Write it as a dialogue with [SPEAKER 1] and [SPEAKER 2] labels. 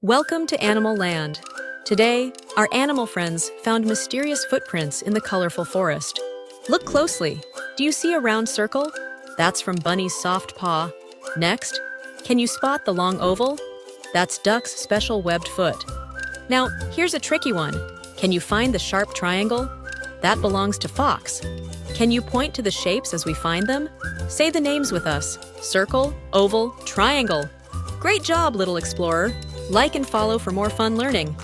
[SPEAKER 1] Welcome to Animal Land. Today, our animal friends found mysterious footprints in the colorful forest. Look closely. Do you see a round circle? That's from Bunny's soft paw. Next, can you spot the long oval? That's Duck's special webbed foot. Now, here's a tricky one. Can you find the sharp triangle? That belongs to Fox. Can you point to the shapes as we find them? Say the names with us. Circle, oval, triangle. Great job, little explorer. Like and follow for more fun learning.